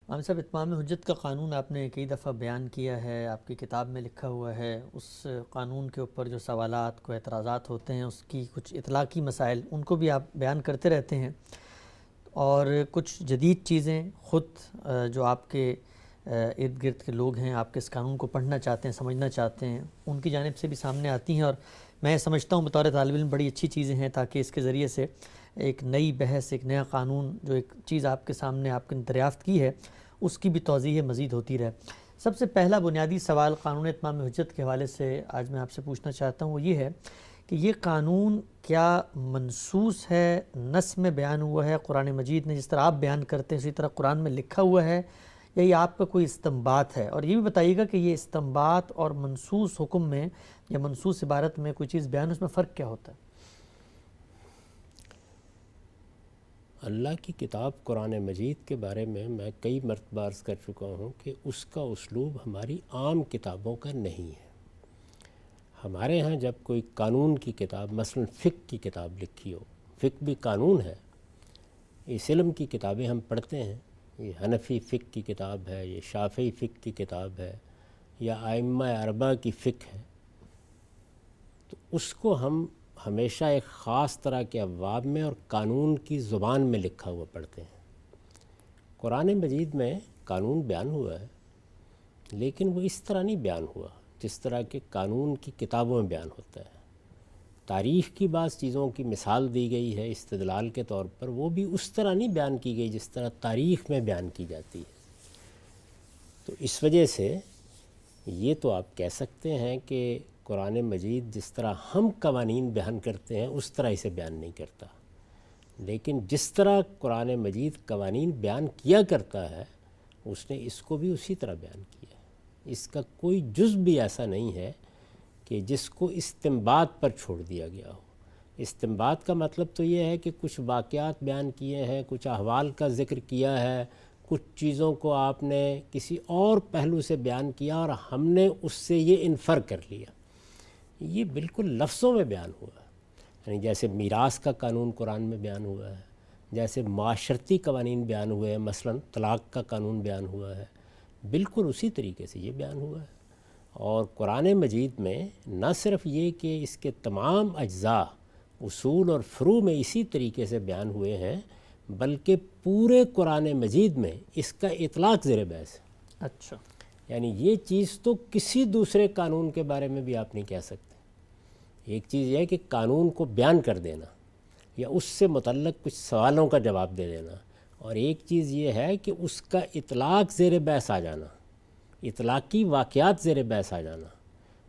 عام صاحب، اتمام حجت کا قانون آپ نے کئی دفعہ بیان کیا ہے، آپ کی کتاب میں لکھا ہوا ہے۔ اس قانون کے اوپر جو سوالات کو اعتراضات ہوتے ہیں، اس کی کچھ اطلاقی مسائل، ان کو بھی آپ بیان کرتے رہتے ہیں، اور کچھ جدید چیزیں خود جو آپ کے ارد گرد کے لوگ ہیں، آپ کے اس قانون کو پڑھنا چاہتے ہیں، سمجھنا چاہتے ہیں، ان کی جانب سے بھی سامنے آتی ہیں، اور میں سمجھتا ہوں بطور طالب علم بڑی اچھی چیزیں ہیں، تاکہ اس کے ذریعے سے ایک نئی بحث، ایک نیا قانون، جو ایک چیز آپ کے سامنے آپ نے دریافت کی ہے، اس کی بھی توضیح مزید ہوتی رہے۔ سب سے پہلا بنیادی سوال قانون اتمام حجت کے حوالے سے آج میں آپ سے پوچھنا چاہتا ہوں، وہ یہ ہے کہ یہ قانون کیا منصوص ہے، نص میں بیان ہوا ہے قرآن مجید نے جس طرح آپ بیان کرتے ہیں اسی طرح قرآن میں لکھا ہوا ہے، یا یہ آپ کا کوئی استنباط ہے؟ اور یہ بھی بتائیے گا کہ یہ استنباط اور منصوص حکم میں یا منصوص عبارت میں کوئی چیز بیان، اس میں فرق کیا ہوتا ہے؟ اللہ کی کتاب قرآن مجید کے بارے میں کئی مرتبہ عرض کر چکا ہوں کہ اس کا اسلوب ہماری عام کتابوں کا نہیں ہے۔ ہمارے ہاں جب کوئی قانون کی کتاب، مثلا فقہ کی کتاب لکھی ہو، فقہ بھی قانون ہے، اس علم کی کتابیں ہم پڑھتے ہیں، یہ حنفی فقہ کی کتاب ہے، یہ شافعی فقہ کی کتاب ہے، یا ائمہ اربعہ کی فقہ ہے، تو اس کو ہم ہمیشہ ایک خاص طرح کے ابواب میں اور قانون کی زبان میں لکھا ہوا پڑھتے ہیں۔ قرآن مجید میں قانون بیان ہوا ہے، لیکن وہ اس طرح نہیں بیان ہوا جس طرح کہ قانون کی کتابوں میں بیان ہوتا ہے۔ تاریخ کی بعض چیزوں کی مثال دی گئی ہے استدلال کے طور پر، وہ بھی اس طرح نہیں بیان کی گئی جس طرح تاریخ میں بیان کی جاتی ہے۔ تو اس وجہ سے یہ تو آپ کہہ سکتے ہیں کہ قرآن مجید جس طرح ہم قوانین بیان کرتے ہیں اس طرح اسے بیان نہیں کرتا، لیکن جس طرح قرآن مجید قوانین بیان کیا کرتا ہے اس نے اس کو بھی اسی طرح بیان کیا ہے۔ اس کا کوئی جز بھی ایسا نہیں ہے کہ جس کو استنباط پر چھوڑ دیا گیا ہو۔ استنباط کا مطلب تو یہ ہے کہ کچھ واقعات بیان کیے ہیں، کچھ احوال کا ذکر کیا ہے، کچھ چیزوں کو آپ نے کسی اور پہلو سے بیان کیا اور ہم نے اس سے یہ انفر کر لیا۔ یہ بالکل لفظوں میں بیان ہوا ہے، یعنی جیسے میراث کا قانون قرآن میں بیان ہوا ہے، جیسے معاشرتی قوانین بیان ہوئے ہیں، مثلا طلاق کا قانون بیان ہوا ہے، بالکل اسی طریقے سے یہ بیان ہوا ہے۔ اور قرآن مجید میں نہ صرف یہ کہ اس کے تمام اجزاء اصول اور فروع میں اسی طریقے سے بیان ہوئے ہیں، بلکہ پورے قرآن مجید میں اس کا اطلاق زیر بحث ہے۔ اچھا، یعنی یہ چیز تو کسی دوسرے قانون کے بارے میں بھی آپ نہیں کہہ سکتے۔ ایک چیز یہ ہے کہ قانون کو بیان کر دینا یا اس سے متعلق کچھ سوالوں کا جواب دے دینا، اور ایک چیز یہ ہے کہ اس کا اطلاق زیر بحث آ جانا، اطلاقی واقعات زیر بحث آ جانا۔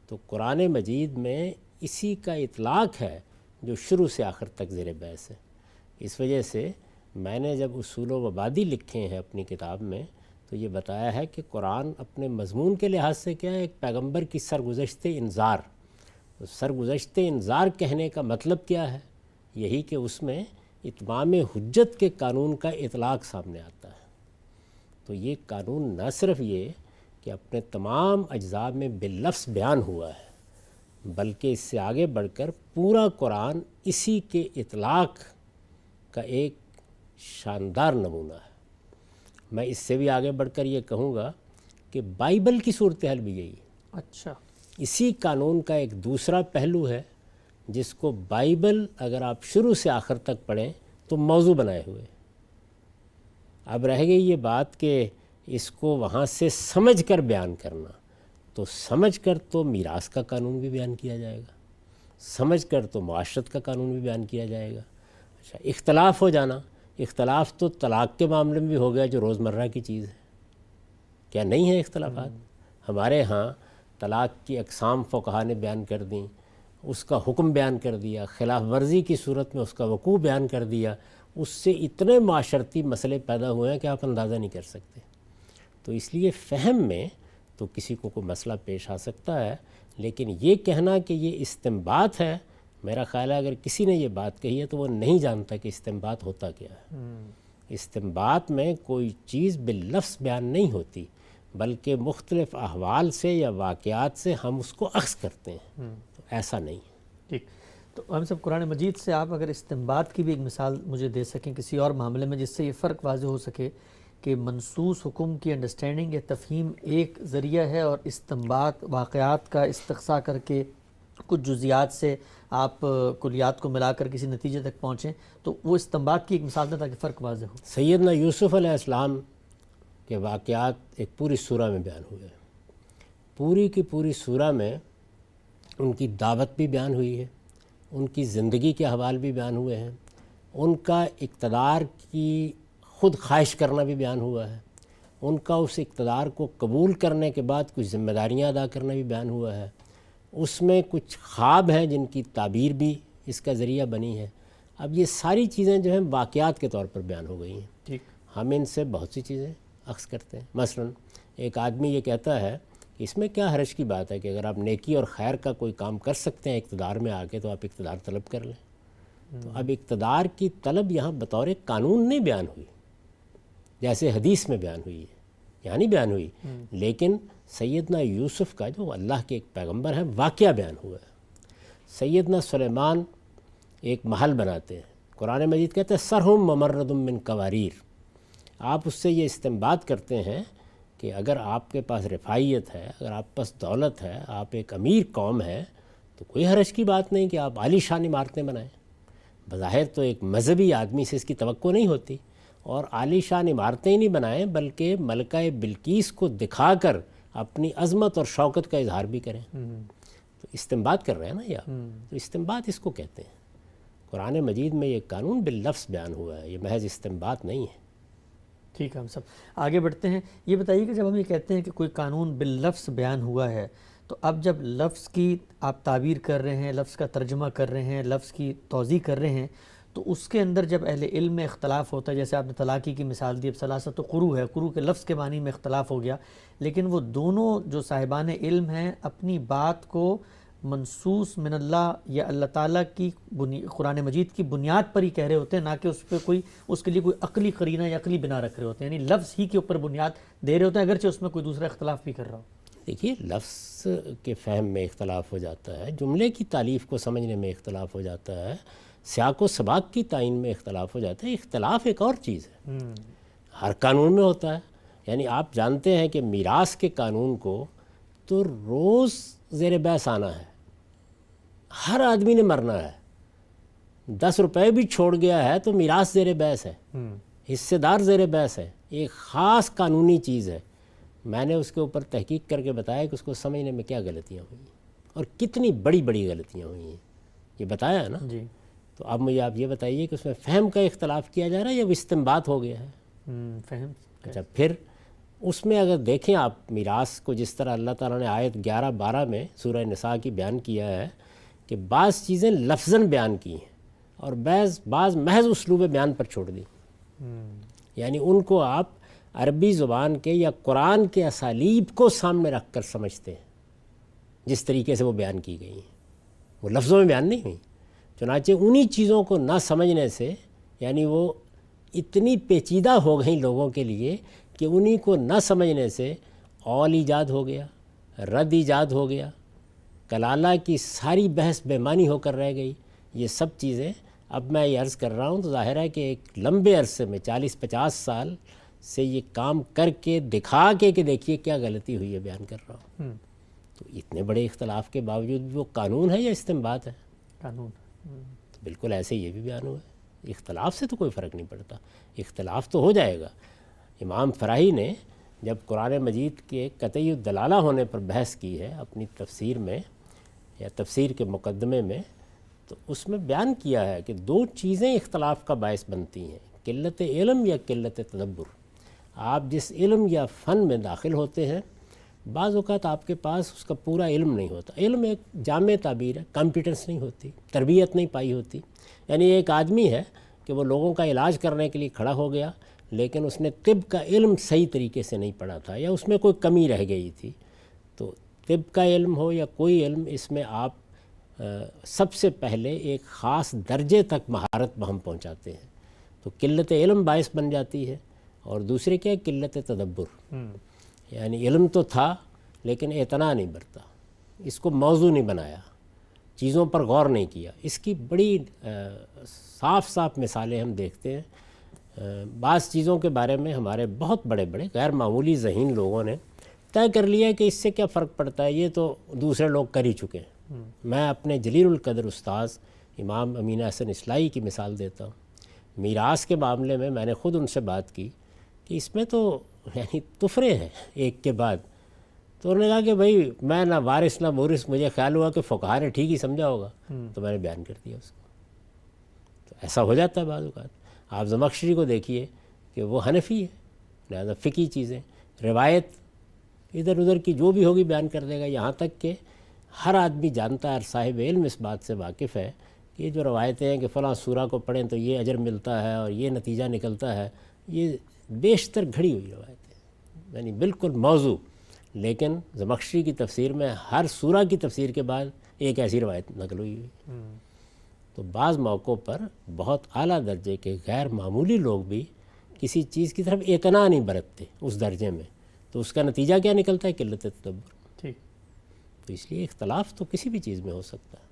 تو قرآن مجید میں اسی کا اطلاق ہے جو شروع سے آخر تک زیر بحث ہے۔ اس وجہ سے میں نے جب اصول و مبادی لکھے ہیں اپنی کتاب میں تو یہ بتایا ہے کہ قرآن اپنے مضمون کے لحاظ سے کیا ہے، ایک پیغمبر کی سرگزشت انذار۔ سرگزشت انذار کہنے کا مطلب کیا ہے؟ یہی کہ اس میں اتمام حجت کے قانون کا اطلاق سامنے آتا ہے۔ تو یہ قانون نہ صرف یہ کہ اپنے تمام اجزاء میں باللفظ بیان ہوا ہے، بلکہ اس سے آگے بڑھ کر پورا قرآن اسی کے اطلاق کا ایک شاندار نمونہ ہے۔ میں اس سے بھی آگے بڑھ کر یہ کہوں گا کہ بائبل کی صورتحال بھی یہی ہے۔ اچھا، اسی قانون کا ایک دوسرا پہلو ہے جس کو بائبل اگر آپ شروع سے آخر تک پڑھیں تو موضوع بنائے ہوئے۔ اب رہ گئی یہ بات کہ اس کو وہاں سے سمجھ کر بیان کرنا، تو سمجھ کر تو میراث کا قانون بھی بیان کیا جائے گا، سمجھ کر تو معاشرت کا قانون بھی بیان کیا جائے گا۔ اچھا، اختلاف ہو جانا، اختلاف تو طلاق کے معاملے میں بھی ہو گیا جو روزمرہ کی چیز ہے، کیا نہیں ہے اختلافات؟ ہمارے ہاں طلاق کی اقسام فقہا نے بیان کر دیں، اس کا حکم بیان کر دیا، خلاف ورزی کی صورت میں اس کا وقوع بیان کر دیا، اس سے اتنے معاشرتی مسئلے پیدا ہوئے ہیں کہ آپ اندازہ نہیں کر سکتے۔ تو اس لیے فہم میں تو کسی کو کوئی مسئلہ پیش آ سکتا ہے، لیکن یہ کہنا کہ یہ استنباط ہے، میرا خیال ہے اگر کسی نے یہ بات کہی ہے تو وہ نہیں جانتا کہ استنباط ہوتا کیا ہے۔ استنباط میں کوئی چیز باللفظ بیان نہیں ہوتی، بلکہ مختلف احوال سے یا واقعات سے ہم اس کو اخذ کرتے ہیں، تو ایسا نہیں ہے۔ ٹھیک، تو ہم سب قرآن مجید سے آپ اگر استنباط کی بھی ایک مثال مجھے دے سکیں کسی اور معاملے میں، جس سے یہ فرق واضح ہو سکے کہ منصوص حکم کی انڈرسٹینڈنگ یا تفہیم ایک ذریعہ ہے اور استنباط واقعات کا استقصاء کر کے کچھ جزیات سے آپ کلیات کو ملا کر کسی نتیجے تک پہنچیں، تو وہ استنباط کی ایک مثال ہے تاکہ فرق واضح ہو۔ سیدنا یوسف علیہ السلام کے واقعات ایک پوری سورہ میں بیان ہوئے ہیں، پوری کی پوری سورہ میں ان کی دعوت بھی بیان ہوئی ہے، ان کی زندگی کے حوال بھی بیان ہوئے ہیں، ان کا اقتدار کی خود خواہش کرنا بھی بیان ہوا ہے، ان کا اس اقتدار کو قبول کرنے کے بعد کچھ ذمہ داریاں ادا کرنا بھی بیان ہوا ہے، اس میں کچھ خواب ہیں جن کی تعبیر بھی اس کا ذریعہ بنی ہے۔ اب یہ ساری چیزیں جو ہیں واقعات کے طور پر بیان ہو گئی ہیں، ٹھیک، ہم ان سے بہت سی چیزیں اخذ کرتے ہیں۔ مثلا ایک آدمی یہ کہتا ہے کہ اس میں کیا حرج کی بات ہے کہ اگر آپ نیکی اور خیر کا کوئی کام کر سکتے ہیں اقتدار میں آ کے تو آپ اقتدار طلب کر لیں۔ تو اب اقتدار کی طلب یہاں بطور قانون نہیں بیان ہوئی جیسے حدیث میں بیان ہوئی ہے، یہاں نہیں بیان ہوئی، لیکن سیدنا یوسف کا جو اللہ کے ایک پیغمبر ہے واقعہ بیان ہوا ہے۔ سیدنا سلیمان ایک محل بناتے ہیں، قرآن مجید کہتے ہیں سرہم ممرد من قواریر، آپ اس سے یہ استنباط کرتے ہیں کہ اگر آپ کے پاس رفاعیت ہے، اگر آپ کے پاس دولت ہے، آپ ایک امیر قوم ہے، تو کوئی حرج کی بات نہیں کہ آپ عالی شان عمارتیں بنائیں۔ بظاہر تو ایک مذہبی آدمی سے اس کی توقع نہیں ہوتی، اور عالی شان عمارتیں ہی نہیں بنائیں بلکہ ملکہ بلقیس کو دکھا کر اپنی عظمت اور شوکت کا اظہار بھی کریں۔ تو استنباط کر رہے ہیں نا یہ، تو استنباط اس کو کہتے ہیں۔ قرآن مجید میں یہ قانون باللفظ بیان ہوا ہے، یہ محض استنباط نہیں ہے۔ ٹھیک ہے، ہم سب آگے بڑھتے ہیں۔ یہ بتائیے کہ جب ہم یہ کہتے ہیں کہ کوئی قانون باللفظ بیان ہوا ہے، تو اب جب لفظ کی آپ تعبیر کر رہے ہیں، لفظ کا ترجمہ کر رہے ہیں، لفظ کی توضیح کر رہے ہیں، تو اس کے اندر جب اہل علم میں اختلاف ہوتا ہے، جیسے آپ نے طلاقی کی مثال دی، اب ثلاثۃ قروء ہے، قروء کے لفظ کے معنی میں اختلاف ہو گیا، لیکن وہ دونوں جو صاحبان علم ہیں اپنی بات کو منصوص من اللہ یا اللہ تعالیٰ کی قرآن مجید کی بنیاد پر ہی کہہ رہے ہوتے ہیں، نہ کہ اس پہ کوئی اس کے لیے کوئی عقلی قرینہ یا عقلی بنا رکھ رہے ہوتے ہیں، یعنی لفظ ہی کے اوپر بنیاد دے رہے ہوتے ہیں، اگرچہ اس میں کوئی دوسرا اختلاف بھی کر رہا ہو۔ دیکھیے، لفظ کے فہم میں اختلاف ہو جاتا ہے، جملے کی تالیف کو سمجھنے میں اختلاف ہو جاتا ہے، سیاق و سباق کی تعین میں اختلاف ہو جاتا ہے۔ اختلاف ایک اور چیز ہے، ہر قانون میں ہوتا ہے۔ یعنی آپ جانتے ہیں کہ میراث کے قانون کو تو روز زیر بحث آنا ہے، ہر آدمی نے مرنا ہے، 10 روپے بھی چھوڑ گیا ہے تو میراث زیر بحث ہے، حصے دار زیر بحث ہے، ایک خاص قانونی چیز ہے۔ میں نے اس کے اوپر تحقیق کر کے بتایا کہ اس کو سمجھنے میں کیا غلطیاں ہوئی ہیں اور کتنی بڑی بڑی غلطیاں ہوئی ہیں، یہ بتایا ہے نا۔ جی، تو اب مجھے آپ یہ بتائیے کہ اس میں فہم کا اختلاف کیا جا رہا ہے یا وہ استنباط ہو گیا ہے؟ فہم۔ اچھا، پھر اس میں اگر دیکھیں آپ میراث کو، جس طرح اللہ تعالیٰ نے آیت 11-12 میں سورہ نساء کی بیان کیا ہے کہ بعض چیزیں لفظاً بیان کی ہیں اور بعض محض اسلوب بیان پر چھوڑ دی، یعنی ان کو آپ عربی زبان کے یا قرآن کے اسالیب کو سامنے رکھ کر سمجھتے ہیں، جس طریقے سے وہ بیان کی گئی ہیں، وہ لفظوں میں بیان نہیں ہوئی۔ چنانچہ انہی چیزوں کو نہ سمجھنے سے، یعنی وہ اتنی پیچیدہ ہو گئیں لوگوں کے لیے کہ انہی کو نہ سمجھنے سے اول ایجاد ہو گیا، رد ایجاد ہو گیا، کلالہ کی ساری بحث بے معنی ہو کر رہ گئی۔ یہ سب چیزیں اب میں یہ عرض کر رہا ہوں تو ظاہر ہے کہ ایک لمبے عرصے میں 40-50 سال سے یہ کام کر کے دکھا کے کہ دیکھیے کیا غلطی ہوئی ہے بیان کر رہا ہوں۔ تو اتنے بڑے اختلاف کے باوجود بھی وہ قانون ہے یا استنباط ہے؟ قانون۔ تو بالکل ایسے یہ بھی بیان ہوا ہے، اختلاف سے تو کوئی فرق نہیں پڑتا، اختلاف تو ہو جائے گا۔ امام فراہی نے جب قرآن مجید کے قطعی الدلالہ ہونے پر بحث کی ہے اپنی تفسیر میں یا تفسیر کے مقدمے میں، تو اس میں بیان کیا ہے کہ 2 چیزیں اختلاف کا باعث بنتی ہیں، قلت علم یا قلت تدبر۔ آپ جس علم یا فن میں داخل ہوتے ہیں، بعض اوقات آپ کے پاس اس کا پورا علم نہیں ہوتا، علم ایک جامع تعبیر ہے، کمپیٹنس نہیں ہوتی، تربیت نہیں پائی ہوتی۔ یعنی ایک آدمی ہے کہ وہ لوگوں کا علاج کرنے کے لیے کھڑا ہو گیا، لیکن اس نے طب کا علم صحیح طریقے سے نہیں پڑھا تھا یا اس میں کوئی کمی رہ گئی تھی۔ تو طب کا علم ہو یا کوئی علم، اس میں آپ سب سے پہلے ایک خاص درجے تک مہارت بہم پہنچاتے ہیں، تو قلت علم باعث بن جاتی ہے۔ اور دوسرے کیا، قلت تدبر، یعنی علم تو تھا لیکن اعتنا نہیں برتا، اس کو موضوع نہیں بنایا، چیزوں پر غور نہیں کیا۔ اس کی بڑی صاف مثالیں ہم دیکھتے ہیں۔ بعض چیزوں کے بارے میں ہمارے بہت بڑے بڑے غیر معمولی ذہین لوگوں نے طے کر لیا کہ اس سے کیا فرق پڑتا ہے، یہ تو دوسرے لوگ کر ہی چکے ہیں۔ میں اپنے جلیل القدر استاذ امام امین احسن اصلاحی کی مثال دیتا ہوں۔ میراث کے معاملے میں نے خود ان سے بات کی کہ اس میں تو یعنی تفرے ہیں ایک کے بعد، تو انہوں نے کہا کہ بھائی میں نہ وارث نہ مورث، مجھے خیال ہوا کہ فقہا نے ٹھیک ہی سمجھا ہوگا، تو میں نے بیان کر دیا اس کو۔ تو ایسا ہو جاتا ہے بعض اوقات۔ آپ زمخشری کو دیکھیے کہ وہ حنفی ہے، لہذا فقہی چیزیں، روایت ادھر ادھر کی جو بھی ہوگی بیان کر دے گا، یہاں تک کہ ہر آدمی جانتا ہے، اور صاحب علم اس بات سے واقف ہے کہ یہ جو روایتیں ہیں کہ فلاں سورہ کو پڑھیں تو یہ اجر ملتا ہے اور یہ نتیجہ نکلتا ہے، یہ بیشتر گھڑی ہوئی روایتیں، یعنی بالکل موضوع۔ لیکن زمخشری کی تفسیر میں ہر سورہ کی تفسیر کے بعد ایک ایسی روایت نقل ہوئی ہوئی۔ تو بعض موقعوں پر بہت اعلیٰ درجے کے غیر معمولی لوگ بھی کسی چیز کی طرف اعتنا نہیں برتتے اس درجے میں، تو اس کا نتیجہ کیا نکلتا ہے؟ قلت تدبر۔ ٹھیک۔ تو اس لیے اختلاف تو کسی بھی چیز میں ہو سکتا ہے،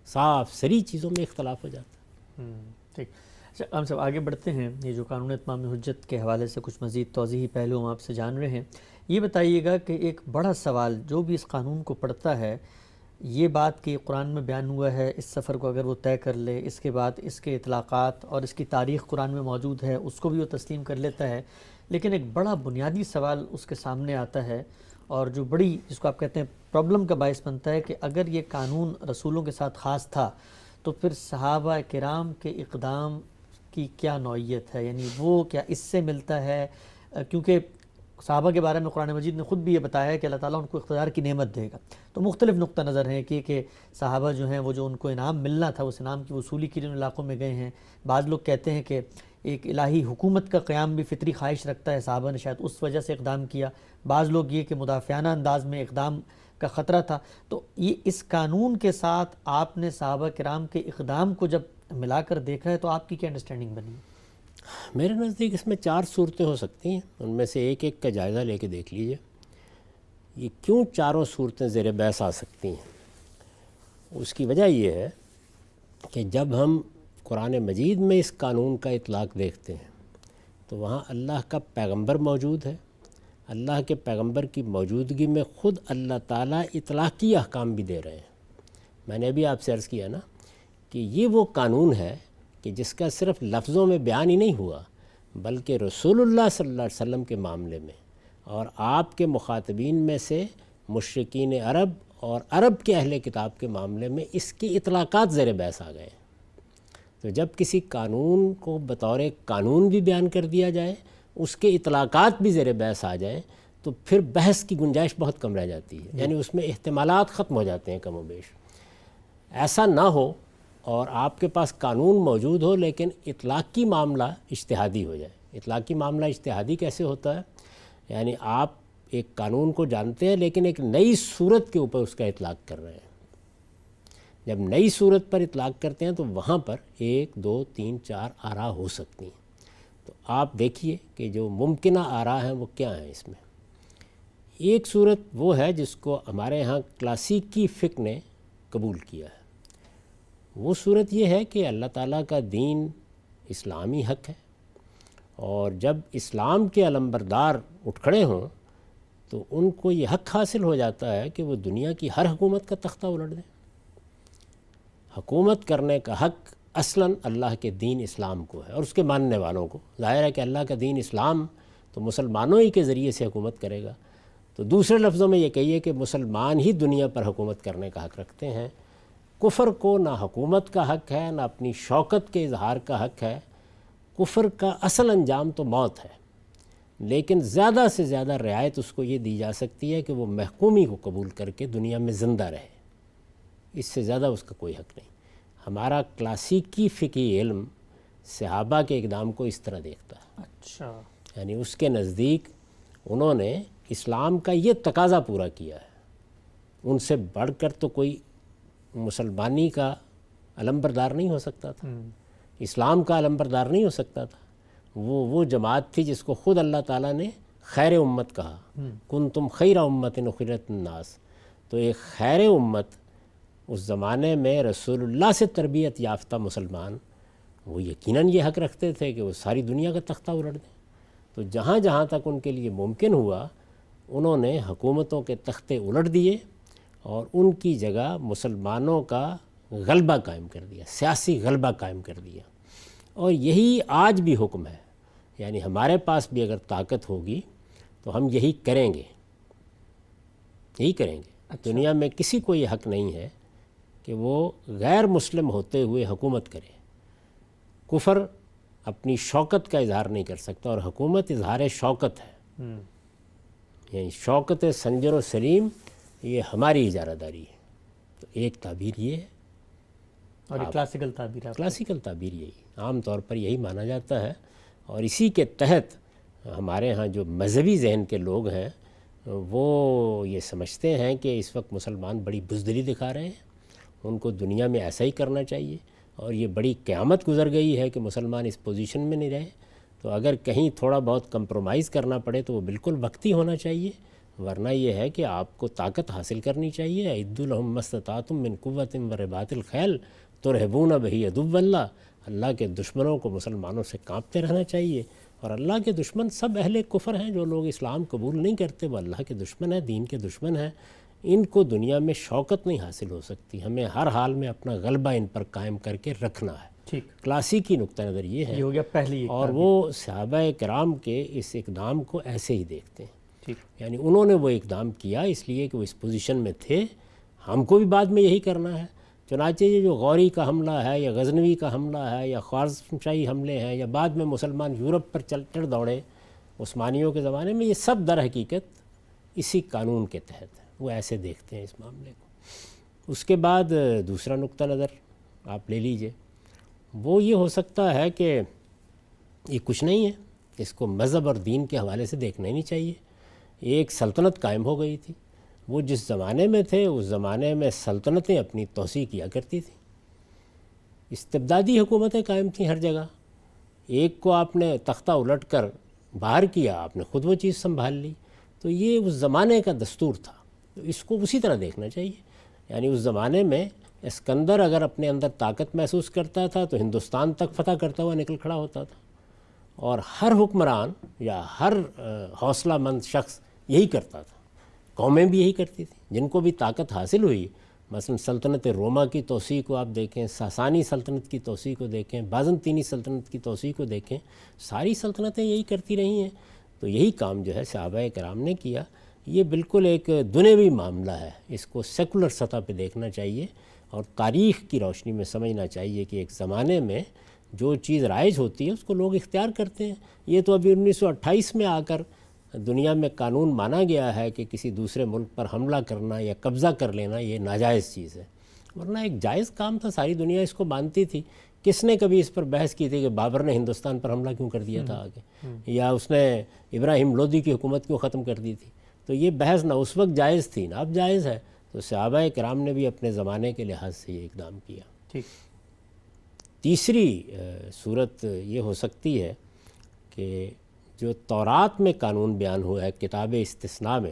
صاف سری چیزوں میں اختلاف ہو جاتا ہے۔ ٹھیک۔ اچھا، ہم سب آگے بڑھتے ہیں، یہ جو قانون اتمام حجت کے حوالے سے کچھ مزید توضیحی پہلو ہم آپ سے جان رہے ہیں۔ یہ بتائیے گا کہ ایک بڑا سوال جو بھی اس قانون کو پڑھتا ہے، یہ بات کہ قرآن میں بیان ہوا ہے، اس سفر کو اگر وہ طے کر لے، اس کے بعد اس کے اطلاقات اور اس کی تاریخ قرآن میں موجود ہے، اس کو بھی وہ تسلیم کر لیتا ہے، لیکن ایک بڑا بنیادی سوال اس کے سامنے آتا ہے، اور جو بڑی جس کو آپ کہتے ہیں پرابلم کا باعث بنتا ہے کہ اگر یہ قانون رسولوں کے ساتھ خاص تھا تو پھر صحابہ کرام کے اقدام کی کیا نوعیت ہے، یعنی وہ کیا اس سے ملتا ہے؟ کیونکہ صحابہ کے بارے میں قرآن مجید نے خود بھی یہ بتایا ہے کہ اللہ تعالیٰ ان کو اقتدار کی نعمت دے گا، تو مختلف نقطہ نظر ہیں کہ صحابہ جو ہیں وہ جو ان کو انعام ملنا تھا، اس انعام کی وصولی کے لیے ان علاقوں میں گئے ہیں۔ بعض لوگ کہتے ہیں کہ ایک الہی حکومت کا قیام بھی فطری خواہش رکھتا ہے، صحابہ نے شاید اس وجہ سے اقدام کیا۔ بعض لوگ یہ کہ مدافعانہ انداز میں اقدام کا خطرہ تھا۔ تو یہ اس قانون کے ساتھ آپ نے صحابہ کرام کے اقدام کو جب ملا کر دیکھا ہے تو آپ کی کیا انڈرسٹینڈنگ بنی؟ میرے نزدیک اس میں 4 صورتیں ہو سکتی ہیں، ان میں سے ایک ایک کا جائزہ لے کے دیکھ لیجئے۔ یہ کیوں چاروں صورتیں زیر بحث آ سکتی ہیں؟ اس کی وجہ یہ ہے کہ جب ہم قرآن مجید میں اس قانون کا اطلاق دیکھتے ہیں تو وہاں اللہ کا پیغمبر موجود ہے، اللہ کے پیغمبر کی موجودگی میں خود اللہ تعالیٰ اطلاقی احکام بھی دے رہے ہیں۔ میں نے ابھی آپ سے عرض کیا نا کہ یہ وہ قانون ہے کہ جس کا صرف لفظوں میں بیان ہی نہیں ہوا، بلکہ رسول اللہ صلی اللہ علیہ وسلم کے معاملے میں اور آپ کے مخاطبین میں سے مشرکین عرب اور عرب کے اہل کتاب کے معاملے میں اس کی اطلاقات زیر بحث آ گئے ہیں۔ تو جب کسی قانون کو بطور قانون بھی بیان کر دیا جائے، اس کے اطلاقات بھی زیر بحث آ جائیں، تو پھر بحث کی گنجائش بہت کم رہ جاتی ہے، یعنی اس میں احتمالات ختم ہو جاتے ہیں کم و بیش۔ ایسا نہ ہو اور آپ کے پاس قانون موجود ہو لیکن اطلاقی معاملہ اجتہادی ہو جائے۔ اطلاقی معاملہ اجتہادی کیسے ہوتا ہے؟ یعنی آپ ایک قانون کو جانتے ہیں لیکن ایک نئی صورت کے اوپر اس کا اطلاق کر رہے ہیں۔ جب نئی صورت پر اطلاق کرتے ہیں تو وہاں پر 1 2 3 4 آراء ہو سکتی ہیں۔ تو آپ دیکھیے کہ جو ممکنہ آراء ہیں وہ کیا ہیں اس میں۔ ایک صورت وہ ہے جس کو ہمارے ہاں کلاسیکی فقہ نے قبول کیا ہے۔ وہ صورت یہ ہے کہ اللہ تعالیٰ کا دین اسلامی حق ہے، اور جب اسلام کے علمبردار اٹھ کھڑے ہوں تو ان کو یہ حق حاصل ہو جاتا ہے کہ وہ دنیا کی ہر حکومت کا تختہ الٹ دیں۔ حکومت کرنے کا حق اصلاً اللہ کے دین اسلام کو ہے اور اس کے ماننے والوں کو۔ ظاہر ہے کہ اللہ کا دین اسلام تو مسلمانوں ہی کے ذریعے سے حکومت کرے گا، تو دوسرے لفظوں میں یہ کہیے کہ مسلمان ہی دنیا پر حکومت کرنے کا حق رکھتے ہیں۔ کفر کو نہ حکومت کا حق ہے نہ اپنی شوکت کے اظہار کا حق ہے۔ کفر کا اصل انجام تو موت ہے، لیکن زیادہ سے زیادہ رعایت اس کو یہ دی جا سکتی ہے کہ وہ محکومی کو قبول کر کے دنیا میں زندہ رہے، اس سے زیادہ اس کا کوئی حق نہیں۔ ہمارا کلاسیکی فقہی علم صحابہ کے اقدام کو اس طرح دیکھتا ہے۔ اچھا، یعنی اس کے نزدیک انہوں نے اسلام کا یہ تقاضا پورا کیا ہے، ان سے بڑھ کر تو کوئی مسلمانی کا علمبردار نہیں ہو سکتا تھا، اسلام کا علمبردار نہیں ہو سکتا تھا۔ وہ جماعت تھی جس کو خود اللہ تعالیٰ نے خیر امت کہا، کنتم خیر امت اخرجت للناس۔ تو ایک خیر امت اس زمانے میں رسول اللہ سے تربیت یافتہ مسلمان، وہ یقیناً یہ حق رکھتے تھے کہ وہ ساری دنیا کا تختہ الٹ دیں. تو جہاں جہاں تک ان کے لیے ممکن ہوا انہوں نے حکومتوں کے تختے الٹ دیے اور ان کی جگہ مسلمانوں کا غلبہ قائم کر دیا، سیاسی غلبہ قائم کر دیا. اور یہی آج بھی حکم ہے، یعنی ہمارے پاس بھی اگر طاقت ہوگی تو ہم یہی کریں گے، یہی کریں گے. دنیا میں کسی کو یہ حق نہیں ہے کہ وہ غیر مسلم ہوتے ہوئے حکومت کرے. کفر اپنی شوکت کا اظہار نہیں کر سکتا اور حکومت اظہار شوکت ہے. یعنی شوکت سنجر و سلیم یہ ہماری اجارہ داری ہے. تو ایک تعبیر یہ ہے اور کلاسیکل تعبیر ہے. کلاسیکل تعبیر یہی عام طور پر یہی مانا جاتا ہے. اور اسی کے تحت ہمارے ہاں جو مذہبی ذہن کے لوگ ہیں وہ یہ سمجھتے ہیں کہ اس وقت مسلمان بڑی بزدلی دکھا رہے ہیں، ان کو دنیا میں ایسا ہی کرنا چاہیے، اور یہ بڑی قیامت گزر گئی ہے کہ مسلمان اس پوزیشن میں نہیں رہے. تو اگر کہیں تھوڑا بہت کمپرومائز کرنا پڑے تو وہ بالکل وقتی ہونا چاہیے، ورنہ یہ ہے کہ آپ کو طاقت حاصل کرنی چاہیے. اعدوا لهم ما استطعتم من قوة ورباط الخیل ترہبون بہ عدو اللہ. اللہ کے دشمنوں کو مسلمانوں سے کانپتے رہنا چاہیے. اور اللہ کے دشمن سب اہل کفر ہیں، جو لوگ اسلام قبول نہیں کرتے وہ اللہ کے دشمن ہیں، دین کے دشمن ہیں. ان کو دنیا میں شوکت نہیں حاصل ہو سکتی. ہمیں ہر حال میں اپنا غلبہ ان پر قائم کر کے رکھنا ہے. ٹھیک، کلاسیکی نقطہ نظر یہ ہے. یہ ہو گیا پہلی. اور وہ صحابہ کرام کے اس اقدام کو ایسے ہی دیکھتے ہیں. ٹھیک، یعنی انہوں نے وہ اقدام کیا اس لیے کہ وہ اس پوزیشن میں تھے، ہم کو بھی بعد میں یہی کرنا ہے. چنانچہ یہ جو غوری کا حملہ ہے یا غزنوی کا حملہ ہے یا خوارزم شاہی حملے ہیں یا بعد میں مسلمان یورپ پر چڑھ دوڑے عثمانیوں کے زمانے میں، یہ سب در حقیقت اسی قانون کے تحت ہے. وہ ایسے دیکھتے ہیں اس معاملے کو. اس کے بعد دوسرا نقطہ نظر آپ لے لیجئے، وہ یہ ہو سکتا ہے کہ یہ کچھ نہیں ہے، اس کو مذہب اور دین کے حوالے سے دیکھنا ہی نہیں چاہیے. ایک سلطنت قائم ہو گئی تھی، وہ جس زمانے میں تھے اس زمانے میں سلطنتیں اپنی توسیع کیا کرتی تھیں. استبدادی حکومتیں قائم تھیں ہر جگہ. ایک کو آپ نے تختہ الٹ کر باہر کیا، آپ نے خود وہ چیز سنبھال لی. تو یہ اس زمانے کا دستور تھا، تو اس کو اسی طرح دیکھنا چاہیے. یعنی اس زمانے میں اسکندر اگر اپنے اندر طاقت محسوس کرتا تھا تو ہندوستان تک فتح کرتا ہوا نکل کھڑا ہوتا تھا، اور ہر حکمران یا ہر حوصلہ مند شخص یہی کرتا تھا. قومیں بھی یہی کرتی تھیں جن کو بھی طاقت حاصل ہوئی. مثلا سلطنت روما کی توسیع کو آپ دیکھیں، ساسانی سلطنت کی توسیع کو دیکھیں، بازنطینی سلطنت کی توسیع کو دیکھیں، ساری سلطنتیں یہی کرتی رہی ہیں. تو یہی کام جو ہے صحابہ کرام نے کیا. یہ بالکل ایک دنیوی معاملہ ہے، اس کو سیکولر سطح پہ دیکھنا چاہیے اور تاریخ کی روشنی میں سمجھنا چاہیے کہ ایک زمانے میں جو چیز رائج ہوتی ہے اس کو لوگ اختیار کرتے ہیں. یہ تو ابھی 1928 میں آ کر دنیا میں قانون مانا گیا ہے کہ کسی دوسرے ملک پر حملہ کرنا یا قبضہ کر لینا یہ ناجائز چیز ہے، ورنہ ایک جائز کام تھا. ساری دنیا اس کو مانتی تھی. کس نے کبھی اس پر بحث کی تھی کہ بابر نے ہندوستان پر حملہ کیوں کر دیا تھا آگے، یا اس نے ابراہیم لودھی کی حکومت کیوں ختم کر دی تھی؟ تو یہ بحث نہ اس وقت جائز تھی نہ اب جائز ہے. تو صحابہ کرام نے بھی اپنے زمانے کے لحاظ سے یہ اقدام کیا. ٹھیک. تیسری صورت یہ ہو سکتی ہے کہ جو تورات میں قانون بیان ہوا ہے کتاب استثناء میں،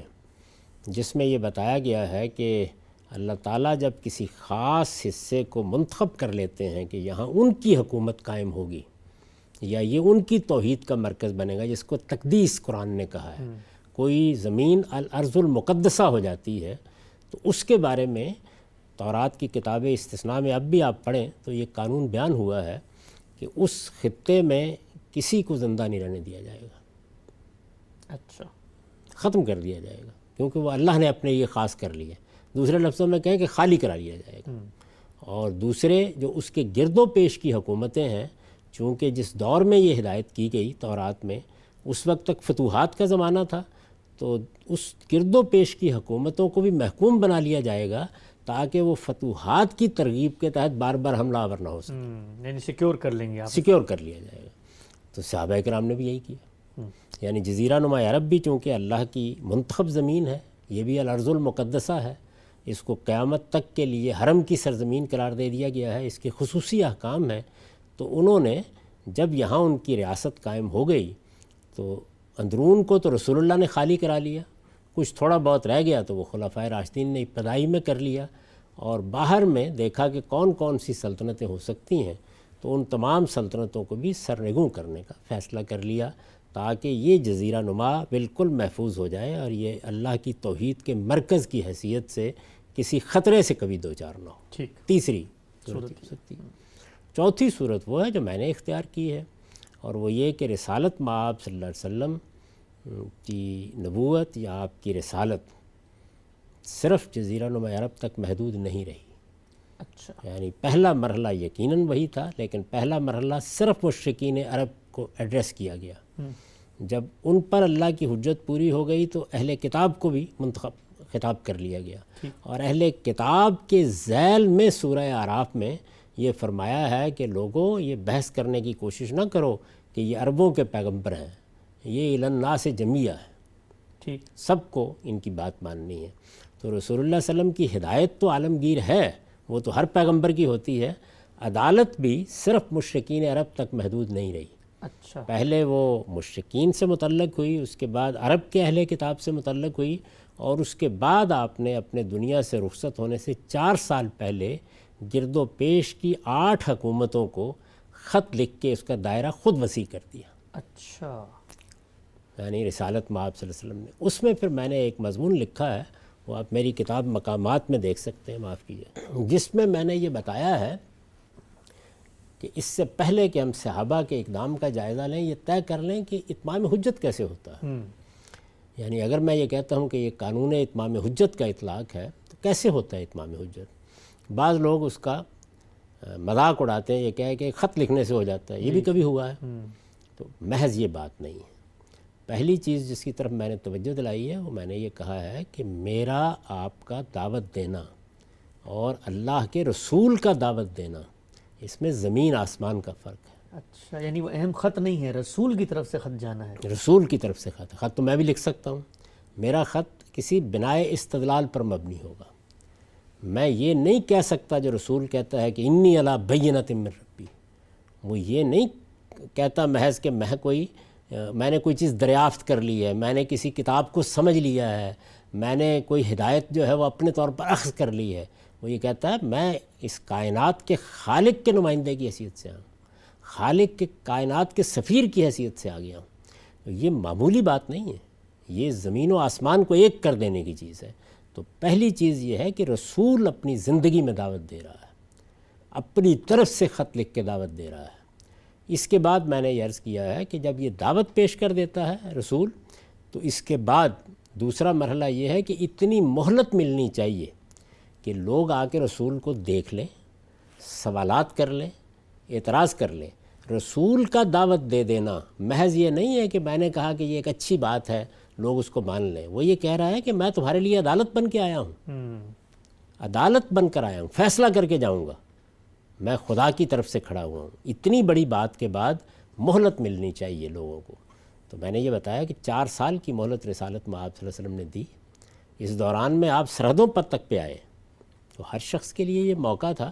جس میں یہ بتایا گیا ہے کہ اللہ تعالیٰ جب کسی خاص حصے کو منتخب کر لیتے ہیں کہ یہاں ان کی حکومت قائم ہوگی یا یہ ان کی توحید کا مرکز بنے گا، جس کو تقدیس قرآن نے کہا ہے. کوئی زمین الارض المقدسہ ہو جاتی ہے تو اس کے بارے میں تورات کی کتاب استثناء میں اب بھی آپ پڑھیں تو یہ قانون بیان ہوا ہے کہ اس خطے میں کسی کو زندہ نہیں رہنے دیا جائے گا. اچھا، ختم کر دیا جائے گا، کیونکہ وہ اللہ نے اپنے یہ خاص کر لیا. دوسرے لفظوں میں کہیں کہ خالی کرا لیا جائے گا. اور دوسرے جو اس کے گرد و پیش کی حکومتیں ہیں، چونکہ جس دور میں یہ ہدایت کی گئی تورات میں اس وقت تک فتوحات کا زمانہ تھا، تو اس گرد و پیش کی حکومتوں کو بھی محکوم بنا لیا جائے گا تاکہ وہ فتوحات کی ترغیب کے تحت بار بار حملہ آور نہ ہو سکے. یعنی سیکیور کر لیں گے آپ. سیکیور کر لیا جائے گا. تو صحابہ کرام نے بھی یہی کیا. یعنی جزیرہ نما عرب بھی چونکہ اللہ کی منتخب زمین ہے، یہ بھی الارض المقدسہ ہے، اس کو قیامت تک کے لیے حرم کی سرزمین قرار دے دیا گیا ہے، اس کے خصوصی احکام ہیں. تو انہوں نے جب یہاں ان کی ریاست قائم ہو گئی تو اندرون کو تو رسول اللہ نے خالی کرا لیا، کچھ تھوڑا بہت رہ گیا تو وہ خلفائے راشدین نے ابتدائی میں کر لیا، اور باہر میں دیکھا کہ کون کون سی سلطنتیں ہو سکتی ہیں تو ان تمام سلطنتوں کو بھی سرنگوں کرنے کا فیصلہ کر لیا تاکہ یہ جزیرہ نما بالکل محفوظ ہو جائے اور یہ اللہ کی توحید کے مرکز کی حیثیت سے کسی خطرے سے کبھی دوچار نہ ہو۔ ٹھیک، تیسری صورت ہو سکتی ہے۔ چوتھی صورت وہ ہے جو میں نے اختیار کی ہے، اور وہ یہ کہ رسالت مآب صلی اللہ علیہ وسلم کی نبوت یا آپ کی رسالت صرف جزیرہ نما عرب تک محدود نہیں رہی۔ اچھا، یعنی پہلا مرحلہ یقیناً وہی تھا، لیکن پہلا مرحلہ صرف مشرکین عرب کو ایڈریس کیا گیا۔ جب ان پر اللہ کی حجت پوری ہو گئی تو اہل کتاب کو بھی منتخب خطاب کر لیا گیا، اور اہل کتاب کے ذیل میں سورہ اعراف میں یہ فرمایا ہے کہ لوگوں یہ بحث کرنے کی کوشش نہ کرو کہ یہ عربوں کے پیغمبر ہیں، یہ الی الناس جمیع ہے، ٹھیک، سب کو ان کی بات ماننی ہے۔ تو رسول اللہ صلی اللہ علیہ وسلم کی ہدایت تو عالمگیر ہے، وہ تو ہر پیغمبر کی ہوتی ہے، عدالت بھی صرف مشرکین عرب تک محدود نہیں رہی۔ اچھا، پہلے وہ مشرکین سے متعلق ہوئی، اس کے بعد عرب کے اہل کتاب سے متعلق ہوئی، اور اس کے بعد آپ نے اپنے دنیا سے رخصت ہونے سے 4 سال پہلے گرد و پیش کی 8 حکومتوں کو خط لکھ کے اس کا دائرہ خود وسیع کر دیا، اچھا، یعنی رسالت مآب صلی اللہ علیہ وسلم نے۔ اس میں پھر میں نے ایک مضمون لکھا ہے، وہ آپ میری کتاب مقامات میں دیکھ سکتے ہیں، معاف کیجیے، جس میں میں نے یہ بتایا ہے کہ اس سے پہلے کہ ہم صحابہ کے اقدام کا جائزہ لیں، یہ طے کر لیں کہ اتمام حجت کیسے ہوتا ہے۔ یعنی اگر میں یہ کہتا ہوں کہ یہ قانون اتمام حجت کا اطلاق ہے تو کیسے ہوتا ہے اتمام حجت؟ بعض لوگ اس کا مذاق اڑاتے ہیں، یہ کہہ کہ خط لکھنے سے ہو جاتا ہے، یہ بھی کبھی ہوا ہے، تو محض یہ بات نہیں ہے۔ پہلی چیز جس کی طرف میں نے توجہ دلائی ہے وہ میں نے یہ کہا ہے کہ میرا آپ کا دعوت دینا اور اللہ کے رسول کا دعوت دینا، اس میں زمین آسمان کا فرق ہے۔ اچھا، یعنی وہ اہم خط نہیں ہے، رسول کی طرف سے خط جانا ہے۔ رسول کی طرف سے خط تو میں بھی لکھ سکتا ہوں، میرا خط کسی بنائے استدلال پر مبنی ہوگا۔ میں یہ نہیں کہہ سکتا جو رسول کہتا ہے کہ انی علی بینۃ من ربی، وہ یہ نہیں کہتا محض کہ میں نے کوئی چیز دریافت کر لی ہے، میں نے کسی کتاب کو سمجھ لیا ہے، میں نے کوئی ہدایت جو ہے وہ اپنے طور پر اخذ کر لی ہے۔ وہ یہ کہتا ہے میں اس کائنات کے خالق کے نمائندے کی حیثیت سے آیا ہوں، خالق کے کائنات کے سفیر کی حیثیت سے آ گیا ہوں۔ یہ معمولی بات نہیں ہے، یہ زمین و آسمان کو ایک کر دینے کی چیز ہے۔ تو پہلی چیز یہ ہے کہ رسول اپنی زندگی میں دعوت دے رہا ہے، اپنی طرف سے خط لکھ کے دعوت دے رہا ہے۔ اس کے بعد میں نے یہ عرض کیا ہے کہ جب یہ دعوت پیش کر دیتا ہے رسول، تو اس کے بعد دوسرا مرحلہ یہ ہے کہ اتنی مہلت ملنی چاہیے کہ لوگ آ کے رسول کو دیکھ لیں، سوالات کر لیں، اعتراض کر لیں۔ رسول کا دعوت دے دینا محض یہ نہیں ہے کہ میں نے کہا کہ یہ ایک اچھی بات ہے، لوگ اس کو مان لیں۔ وہ یہ کہہ رہا ہے کہ میں تمہارے لیے عدالت بن کے آیا ہوں، عدالت بن کر آیا ہوں، فیصلہ کر کے جاؤں گا، میں خدا کی طرف سے کھڑا ہوا ہوں۔ اتنی بڑی بات کے بعد مہلت ملنی چاہیے لوگوں کو۔ تو میں نے یہ بتایا کہ 4 سال کی مہلت رسالت مآب صلی اللہ علیہ وسلم نے دی۔ اس دوران میں آپ سرحدوں پر تک پہ آئے، تو ہر شخص کے لیے یہ موقع تھا،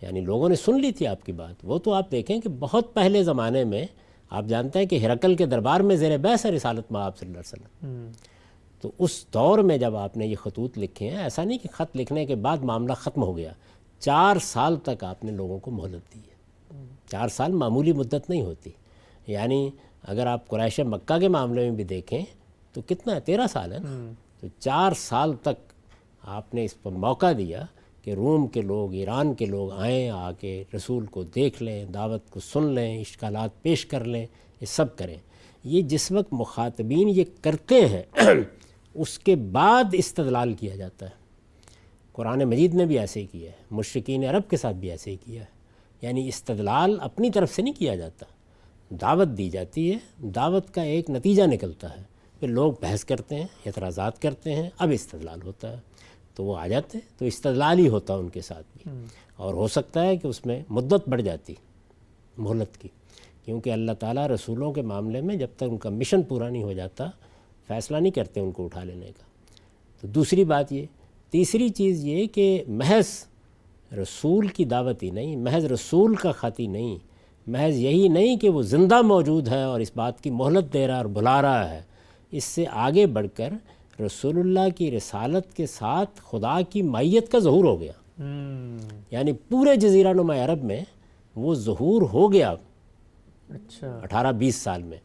یعنی لوگوں نے سن لی تھی آپ کی بات۔ وہ تو آپ دیکھیں کہ بہت پہلے زمانے میں آپ جانتے ہیں کہ ہرقل کے دربار میں زیر بحث ہے رسالت مآب صلی اللہ علیہ وسلم۔ تو اس دور میں جب آپ نے یہ خطوط لکھے ہیں، ایسا نہیں کہ خط لکھنے کے بعد معاملہ ختم ہو گیا، 4 سال تک آپ نے لوگوں کو مہلت دی ہے۔ 4 سال معمولی مدت نہیں ہوتی، یعنی اگر آپ قریش مکہ کے معاملے میں بھی دیکھیں تو کتنا ہے، 13 سال ہے نا۔ تو 4 سال تک آپ نے اس پر موقع دیا کہ روم کے لوگ، ایران کے لوگ آئیں، آ کے رسول کو دیکھ لیں، دعوت کو سن لیں، اشکالات پیش کر لیں، یہ سب کریں۔ یہ جس وقت مخاطبین یہ کرتے ہیں اس کے بعد استدلال کیا جاتا ہے۔ قرآن مجید نے بھی ایسے ہی کیا ہے، مشرکین عرب کے ساتھ بھی ایسے ہی کیا ہے، یعنی استدلال اپنی طرف سے نہیں کیا جاتا، دعوت دی جاتی ہے، دعوت کا ایک نتیجہ نکلتا ہے، پھر لوگ بحث کرتے ہیں، اعتراضات کرتے ہیں، اب استدلال ہوتا ہے، تو وہ آ جاتے ہیں، تو استدلال ہی ہوتا ہے ان کے ساتھ بھی۔ اور ہو سکتا ہے کہ اس میں مدت بڑھ جاتی مہلت کی، کیونکہ اللہ تعالیٰ رسولوں کے معاملے میں جب تک ان کا مشن پورا نہیں ہو جاتا فیصلہ نہیں کرتے ان کو اٹھا لینے کا۔ تو دوسری بات یہ۔ تیسری چیز یہ کہ محض رسول کی دعوت ہی نہیں، محض رسول کا خط ہی نہیں، محض یہی نہیں کہ وہ زندہ موجود ہے اور اس بات کی مہلت دے رہا ہے اور بلا رہا ہے، اس سے آگے بڑھ کر رسول اللہ کی رسالت کے ساتھ خدا کی مائیت کا ظہور ہو گیا۔ یعنی پورے جزیرہ نما عرب میں وہ ظہور ہو گیا اچھا 18-20 سال میں،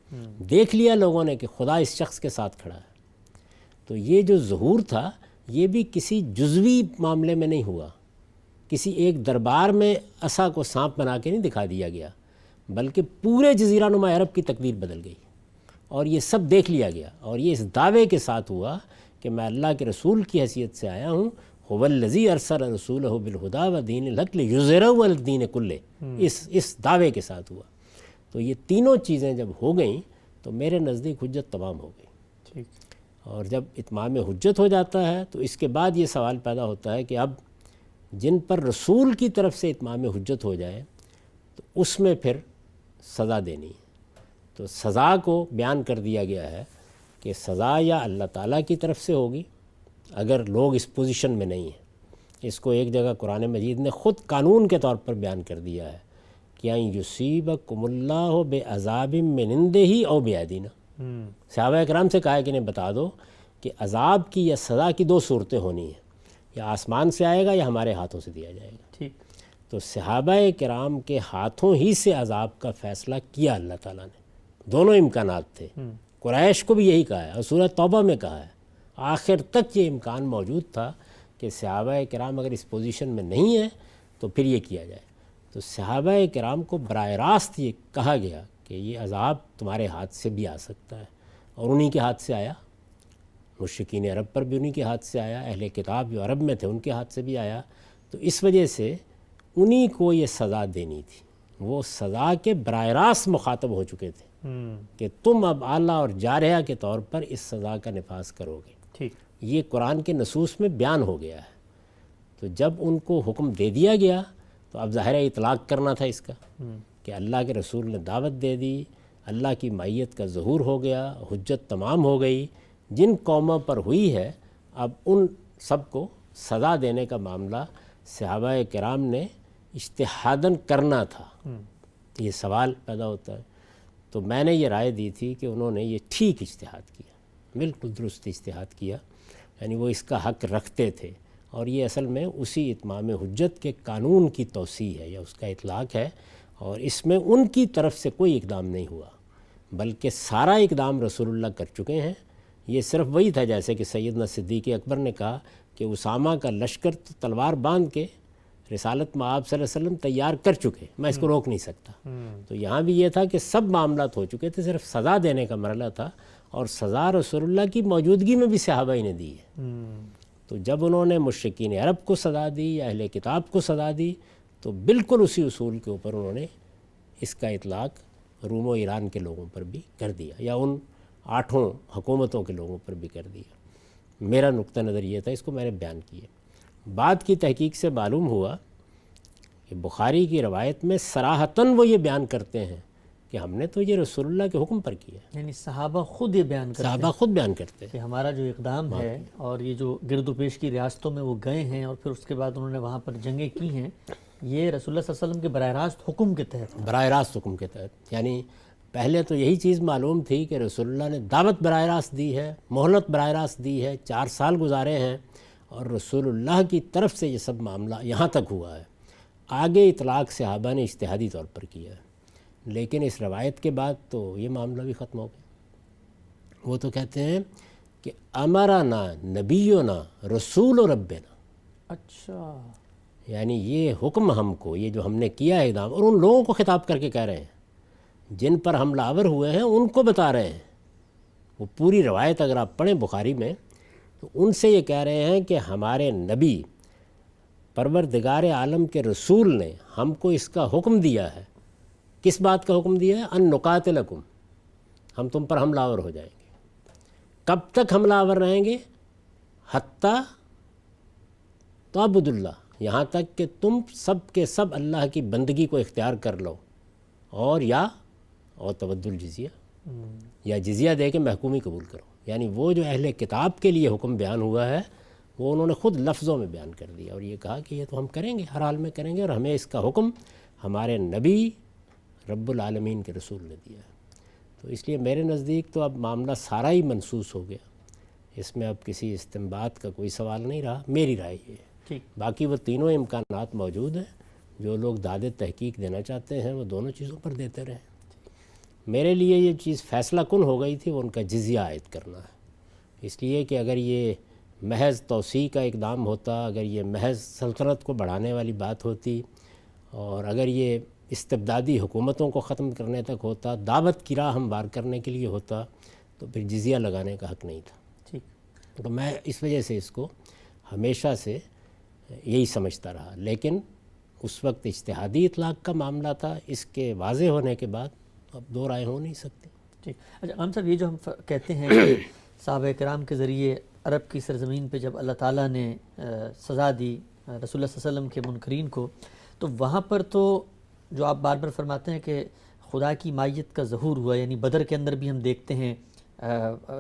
دیکھ لیا لوگوں نے کہ خدا اس شخص کے ساتھ کھڑا ہے۔ تو یہ جو ظہور تھا یہ بھی کسی جزوی معاملے میں نہیں ہوا، کسی ایک دربار میں عصا کو سانپ بنا کے نہیں دکھا دیا گیا، بلکہ پورے جزیرہ نما عرب کی تقدیر بدل گئی اور یہ سب دیکھ لیا گیا، اور یہ اس دعوے کے ساتھ ہوا کہ میں اللہ کے رسول کی حیثیت سے آیا ہوں، هو الذی ارسل رسولہ بالہدی ودین الحق لیظہرہ علی الدین کلہ، اس دعوے کے ساتھ ہوا۔ تو یہ تینوں چیزیں جب ہو گئیں تو میرے نزدیک حجت تمام ہو گئی، ٹھیک، اور جب اتمام حجت ہو جاتا ہے تو اس کے بعد یہ سوال پیدا ہوتا ہے کہ اب جن پر رسول کی طرف سے اتمام حجت ہو جائے تو اس میں پھر سزا دینی ہے۔ تو سزا کو بیان کر دیا گیا ہے کہ سزا یا اللہ تعالیٰ کی طرف سے ہوگی اگر لوگ اس پوزیشن میں نہیں ہیں۔ اس کو ایک جگہ قرآن مجید نے خود قانون کے طور پر بیان کر دیا ہے کہ ان یصیبکم اللہ بعذاب من عندہ او بایدینا۔ صحابہ کرام سے کہا کہ انہیں بتا دو کہ عذاب کی یا سزا کی دو صورتیں ہونی ہیں، یا آسمان سے آئے گا یا ہمارے ہاتھوں سے دیا جائے گا۔ ٹھیک، تو صحابہ کرام کے ہاتھوں ہی سے عذاب کا فیصلہ کیا اللہ تعالیٰ نے، دونوں امکانات تھے۔ قریش کو بھی یہی کہا ہے اور سورہ توبہ میں کہا ہے، آخر تک یہ امکان موجود تھا کہ صحابہ کرام اگر اس پوزیشن میں نہیں ہیں تو پھر یہ کیا جائے۔ تو صحابہ کرام کو براہ راست یہ کہا گیا کہ یہ عذاب تمہارے ہاتھ سے بھی آ سکتا ہے، اور انہی کے ہاتھ سے آیا، مشرکین عرب پر بھی انہی کے ہاتھ سے آیا، اہل کتاب جو عرب میں تھے ان کے ہاتھ سے بھی آیا۔ تو اس وجہ سے انہی کو یہ سزا دینی تھی، وہ سزا کے براہ راست مخاطب ہو چکے تھے کہ تم اب اعلیٰ اور جارحہ کے طور پر اس سزا کا نفاذ کرو گے۔ ٹھیک، یہ قرآن کے نصوص میں بیان ہو گیا ہے۔ تو جب ان کو حکم دے دیا گیا تو اب ظاہر اطلاق کرنا تھا اس کا، کہ اللہ کے رسول نے دعوت دے دی، اللہ کی معیت کا ظہور ہو گیا، حجت تمام ہو گئی، جن قوموں پر ہوئی ہے اب ان سب کو سزا دینے کا معاملہ صحابہ کرام نے اجتہاداً کرنا تھا۔ یہ سوال پیدا ہوتا ہے، تو میں نے یہ رائے دی تھی کہ انہوں نے یہ ٹھیک اجتہاد کیا، بالکل درست اجتہاد کیا، یعنی وہ اس کا حق رکھتے تھے، اور یہ اصل میں اسی اتمام حجت کے قانون کی توسیع ہے یا اس کا اطلاق ہے، اور اس میں ان کی طرف سے کوئی اقدام نہیں ہوا بلکہ سارا اقدام رسول اللہ کر چکے ہیں۔ یہ صرف وہی تھا جیسے کہ سیدنا صدیق اکبر نے کہا کہ اسامہ کا لشکر تو تلوار باندھ کے رسالت میں آپ صلی اللہ علیہ وسلم تیار کر چکے، میں اس کو روک نہیں سکتا۔ تو یہاں بھی یہ تھا کہ سب معاملات ہو چکے تھے، صرف سزا دینے کا مرحلہ تھا، اور سزا رسول اللہ کی موجودگی میں بھی صحابہ ہی نے دی ہے۔ تو جب انہوں نے مشرکین عرب کو سزا دی یا اہل کتاب کو سزا دی تو بالکل اسی اصول کے اوپر انہوں نے اس کا اطلاق روم و ایران کے لوگوں پر بھی کر دیا، یا ان 8 حکومتوں کے لوگوں پر بھی کر دیا۔ میرا نقطہ نظر یہ تھا، اس کو میں نے بیان کیا۔ بعد کی تحقیق سے معلوم ہوا کہ بخاری کی روایت میں صراحتاً وہ یہ بیان کرتے ہیں کہ ہم نے تو یہ رسول اللہ کے حکم پر کیا، یعنی صحابہ خود یہ بیان کرتے صحابہ خود بیان کرتے ہیں کہ ہمارا جو اقدام ہے، اور یہ جو گرد و پیش کی ریاستوں میں وہ گئے ہیں اور پھر اس کے بعد انہوں نے وہاں پر جنگیں کی ہیں، یہ رسول اللہ صلی اللہ علیہ وسلم کے براہ راست حکم کے تحت، براہ راست حکم کے تحت۔ یعنی پہلے تو یہی چیز معلوم تھی کہ رسول اللہ نے دعوت براہ راست دی ہے، مہلت براہ راست دی ہے، 4 سال گزارے ہیں، اور رسول اللہ کی طرف سے یہ سب معاملہ یہاں تک ہوا ہے۔ آگے اطلاق صحابہ نے اجتہادی طور پر کیا ہے، لیکن اس روایت کے بعد تو یہ معاملہ بھی ختم ہو گیا۔ وہ تو کہتے ہیں کہ امرنا نبینا رسول ربنا، اچھا، یعنی یہ حکم ہم کو، یہ جو ہم نے کیا ہے اقدام، اور ان لوگوں کو خطاب کر کے کہہ رہے ہیں جن پر حملہ آور ہوئے ہیں، ان کو بتا رہے ہیں۔ وہ پوری روایت اگر آپ پڑھیں بخاری میں تو ان سے یہ کہہ رہے ہیں کہ ہمارے نبی پروردگار عالم کے رسول نے ہم کو اس کا حکم دیا ہے۔ کس بات کا حکم دیا ہے؟ ان نقاتلکم، ہم تم پر حملہ آور ہو جائیں گے۔ کب تک حملہ آور رہیں گے؟ حتیٰ تعبد اللہ، یہاں تک کہ تم سب کے سب اللہ کی بندگی کو اختیار کر لو، اور تبدل الجزیہ، یا جزیہ دے کے محکومی قبول کرو۔ یعنی وہ جو اہل کتاب کے لیے حکم بیان ہوا ہے وہ انہوں نے خود لفظوں میں بیان کر دیا، اور یہ کہا کہ یہ تو ہم کریں گے، ہر حال میں کریں گے، اور ہمیں اس کا حکم ہمارے نبی رب العالمین کے رسول نے دیا ہے۔ تو اس لیے میرے نزدیک تو اب معاملہ سارا ہی منسوس ہو گیا، اس میں اب کسی استنباط کا کوئی سوال نہیں رہا، میری رائے یہ ہے۔ ٹھیک، باقی وہ تینوں امکانات موجود ہیں، جو لوگ داد تحقیق دینا چاہتے ہیں وہ دونوں چیزوں پر دیتے رہیں۔ میرے لیے یہ چیز فیصلہ کن ہو گئی تھی، وہ ان کا جزیہ عائد کرنا ہے، اس لیے کہ اگر یہ محض توسیع کا اقدام ہوتا، اگر یہ محض سلطنت کو بڑھانے والی بات ہوتی، اور اگر یہ استبدادی حکومتوں کو ختم کرنے تک ہوتا، دعوت کی راہ ہموار کرنے کے لیے ہوتا، تو پھر جزیہ لگانے کا حق نہیں تھا۔ تو میں اس وجہ سے اس کو ہمیشہ سے یہی سمجھتا رہا، لیکن اس وقت اجتہادی اطلاق کا معاملہ تھا، اس کے واضح ہونے کے بعد اب دو رائے ہو نہیں سکتی۔ ٹھیک۔ اچھا غام صاحب، یہ جو ہم کہتے ہیں کہ صحابہ کرام کے ذریعے عرب کی سرزمین پہ جب اللہ تعالیٰ نے سزا دی رسول اللہ صلی اللہ علیہ وسلم کے منکرین کو، تو وہاں پر تو جو آپ بار بار فرماتے ہیں کہ خدا کی مائیت کا ظہور ہوا، یعنی بدر کے اندر بھی ہم دیکھتے ہیں،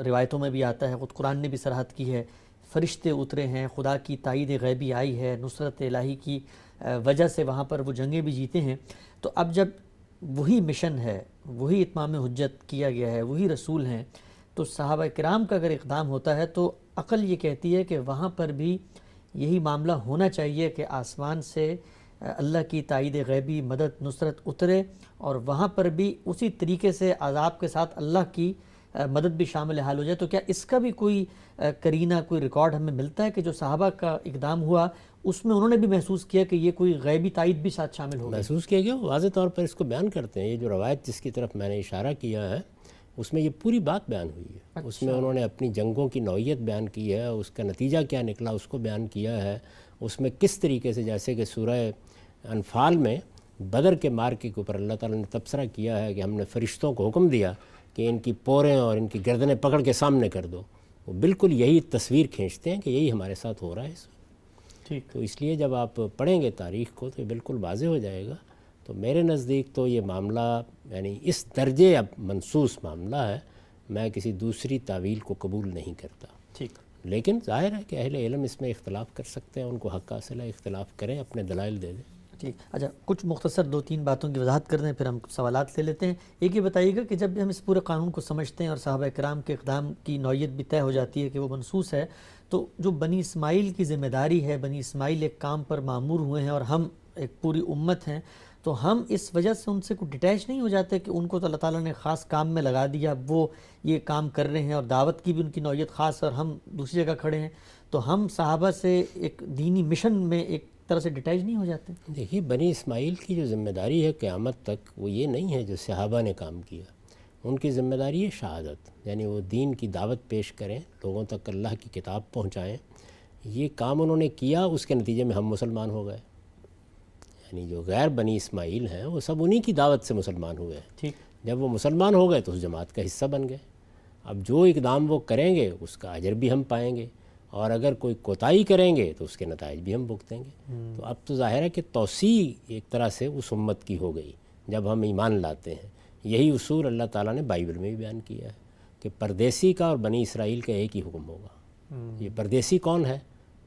روایتوں میں بھی آتا ہے، خود قرآن نے بھی صراحت کی ہے، فرشتے اترے ہیں، خدا کی تائید غیبی آئی ہے، نصرت الہی کی وجہ سے وہاں پر وہ جنگیں بھی جیتے ہیں۔ تو اب جب وہی مشن ہے، وہی اتمام حجت کیا گیا ہے، وہی رسول ہیں، تو صحابہ کرام کا اگر اقدام ہوتا ہے تو عقل یہ کہتی ہے کہ وہاں پر بھی یہی معاملہ ہونا چاہیے کہ آسمان سے اللہ کی تائید غیبی مدد نصرت اترے، اور وہاں پر بھی اسی طریقے سے عذاب کے ساتھ اللہ کی مدد بھی شامل حال ہو جائے۔ تو کیا اس کا بھی کوئی کرینہ، کوئی ریکارڈ ہمیں ملتا ہے کہ جو صحابہ کا اقدام ہوا اس میں انہوں نے بھی محسوس کیا کہ یہ کوئی غیبی تائید بھی ساتھ شامل ہو گئی؟ محسوس کیا گیا، واضح طور پر اس کو بیان کرتے ہیں۔ یہ جو روایت جس کی طرف میں نے اشارہ کیا ہے اس میں یہ پوری بات بیان ہوئی ہے۔ اچھا۔ اس میں انہوں نے اپنی جنگوں کی نوعیت بیان کی ہے، اس کا نتیجہ کیا نکلا اس کو بیان کیا ہے۔ اس میں کس طریقے سے، جیسے کہ سورہ انفال میں بدر کے مارکے کے اوپر اللہ تعالیٰ نے تبصرہ کیا ہے کہ ہم نے فرشتوں کو حکم دیا کہ ان کی پوریں اور ان کی گردنیں پکڑ کے سامنے کر دو، وہ بالکل یہی تصویر کھینچتے ہیں کہ یہی ہمارے ساتھ ہو رہا ہے اس وقت۔ ٹھیک۔ تو اس لیے جب آپ پڑھیں گے تاریخ کو تو یہ بالکل واضح ہو جائے گا۔ تو میرے نزدیک تو یہ معاملہ یعنی اس درجے اب منصوص معاملہ ہے، میں کسی دوسری تعویل کو قبول نہیں کرتا۔ ٹھیک۔ لیکن ظاہر ہے کہ اہل علم اس میں اختلاف کر سکتے ہیں، ان کو حق حاصل ہے، اختلاف کریں، اپنے دلائل دے دیں۔ ٹھیک۔ اچھا، کچھ مختصر 2-3 باتوں کی وضاحت کر دیں، پھر ہم سوالات لے لیتے ہیں۔ ایک یہ بتائیے گا کہ جب ہم اس پورے قانون کو سمجھتے ہیں اور صحابہ کرام کے اقدام کی نوعیت بھی طے ہو جاتی ہے کہ وہ منصوص ہے، تو جو بنی اسماعیل کی ذمہ داری ہے، بنی اسماعیل ایک کام پر مامور ہوئے ہیں اور ہم ایک پوری امت ہیں، تو ہم اس وجہ سے ان سے کوئی ڈیٹیچ نہیں ہو جاتے کہ ان کو تو اللہ تعالیٰ نے خاص کام میں لگا دیا، وہ یہ کام کر رہے ہیں اور دعوت کی بھی ان کی نوعیت خاص، اور ہم دوسری جگہ کھڑے ہیں، تو ہم صحابہ سے ایک دینی مشن میں ایک طرح سے ڈیٹیچ نہیں ہو جاتے؟ دیکھیے، بنی اسماعیل کی جو ذمہ داری ہے قیامت تک، وہ یہ نہیں ہے جو صحابہ نے کام کیا۔ ان کی ذمہ داری ہے شہادت، یعنی وہ دین کی دعوت پیش کریں، لوگوں تک اللہ کی کتاب پہنچائیں۔ یہ کام انہوں نے کیا، اس کے نتیجے میں ہم مسلمان ہو گئے۔ یعنی جو غیر بنی اسماعیل ہیں وہ سب انہی کی دعوت سے مسلمان ہوئے ہیں۔ ٹھیک۔ جب وہ مسلمان ہو گئے تو اس جماعت کا حصہ بن گئے۔ اب جو اقدام وہ کریں گے اس کا اجر بھی ہم پائیں گے، اور اگر کوئی کوتاہی کریں گے تو اس کے نتائج بھی ہم بھگتیں گے۔ تو اب تو ظاہر ہے کہ توسیع ایک طرح سے اس امت کی ہو گئی جب ہم ایمان لاتے ہیں۔ یہی اصول اللہ تعالیٰ نے بائبل میں بھی بیان کیا ہے کہ پردیسی کا اور بنی اسرائیل کا ایک ہی حکم ہوگا۔ یہ پردیسی کون ہے؟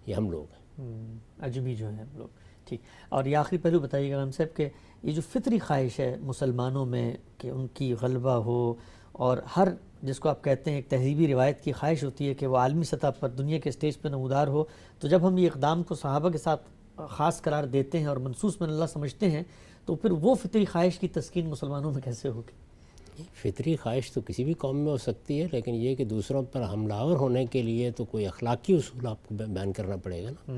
یہ ہم لوگ ہیں، اجمی جو ہیں ہم لوگ۔ ٹھیک۔ اور یہ آخری پہلو بتائیے گا ہم صاحب کہ یہ جو فطری خواہش ہے مسلمانوں میں کہ ان کی غلبہ ہو، اور ہر جس کو آپ کہتے ہیں ایک تہذیبی روایت کی خواہش ہوتی ہے کہ وہ عالمی سطح پر دنیا کے اسٹیج پہ نمودار ہو، تو جب ہم یہ اقدام کو صحابہ کے ساتھ خاص قرار دیتے ہیں اور منصوص من اللہ سمجھتے ہیں، تو پھر وہ فطری خواہش کی تسکین مسلمانوں میں کیسے ہوگی؟ فطری خواہش تو کسی بھی قوم میں ہو سکتی ہے، لیکن یہ کہ دوسروں پر حملہ آور ہونے کے لیے تو کوئی اخلاقی اصول آپ کو بیان کرنا پڑے گا نا۔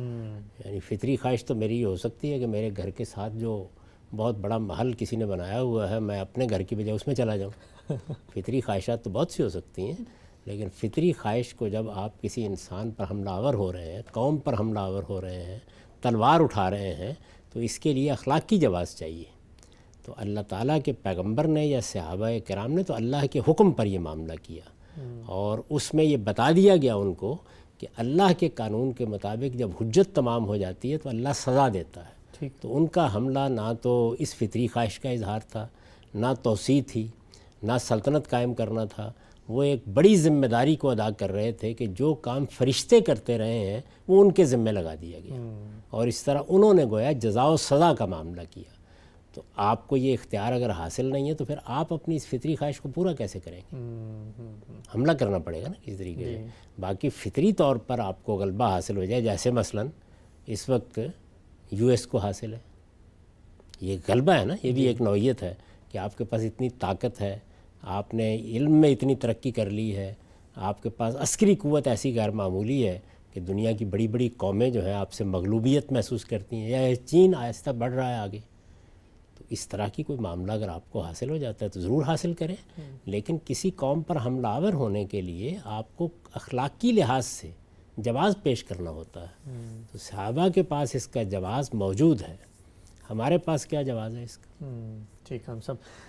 یعنی فطری خواہش تو میری یہ ہو سکتی ہے کہ میرے گھر کے ساتھ جو بہت بڑا محل کسی نے بنایا ہوا ہے، میں اپنے گھر کی بجائے اس میں چلا جاؤں۔ فطری خواہشات تو بہت سی ہو سکتی ہیں، لیکن فطری خواہش کو جب آپ کسی انسان پر حملہ آور ہو رہے ہیں، قوم پر حملہ آور ہو رہے ہیں، تلوار اٹھا رہے ہیں، تو اس کے لیے اخلاقی جواز چاہیے۔ تو اللہ تعالیٰ کے پیغمبر نے یا صحابہ کرام نے تو اللہ کے حکم پر یہ معاملہ کیا، اور اس میں یہ بتا دیا گیا ان کو کہ اللہ کے قانون کے مطابق جب حجت تمام ہو جاتی ہے تو اللہ سزا دیتا ہے۔ تو ان کا حملہ نہ تو اس فطری خواہش کا اظہار تھا، نہ توسیع تھی، نہ سلطنت قائم کرنا تھا۔ وہ ایک بڑی ذمہ داری کو ادا کر رہے تھے کہ جو کام فرشتے کرتے رہے ہیں وہ ان کے ذمہ لگا دیا گیا، اور اس طرح انہوں نے گویا جزا و سزا کا معاملہ کیا۔ تو آپ کو یہ اختیار اگر حاصل نہیں ہے تو پھر آپ اپنی اس فطری خواہش کو پورا کیسے کریں گے؟ حملہ کرنا پڑے گا نا کسی طریقے سے۔ باقی فطری طور پر آپ کو غلبہ حاصل ہو جائے، جیسے مثلا اس وقت US کو حاصل ہے، یہ غلبہ ہے نا، یہ بھی ایک نوعیت ہے کہ آپ کے پاس اتنی طاقت ہے، آپ نے علم میں اتنی ترقی کر لی ہے، آپ کے پاس عسکری قوت ایسی غیر معمولی ہے کہ دنیا کی بڑی بڑی قومیں جو ہیں آپ سے مغلوبیت محسوس کرتی ہیں، یا چین آہستہ بڑھ رہا ہے آگے. تو اس طرح کی کوئی معاملہ اگر آپ کو حاصل ہو جاتا ہے تو ضرور حاصل کریں، لیکن کسی قوم پر حملہ آور ہونے کے لیے آپ کو اخلاقی لحاظ سے جواز پیش کرنا ہوتا ہے. تو صحابہ کے پاس اس کا جواز موجود ہے، ہمارے پاس کیا جواز ہے اس کا؟ ٹھیک ہے، ہم سب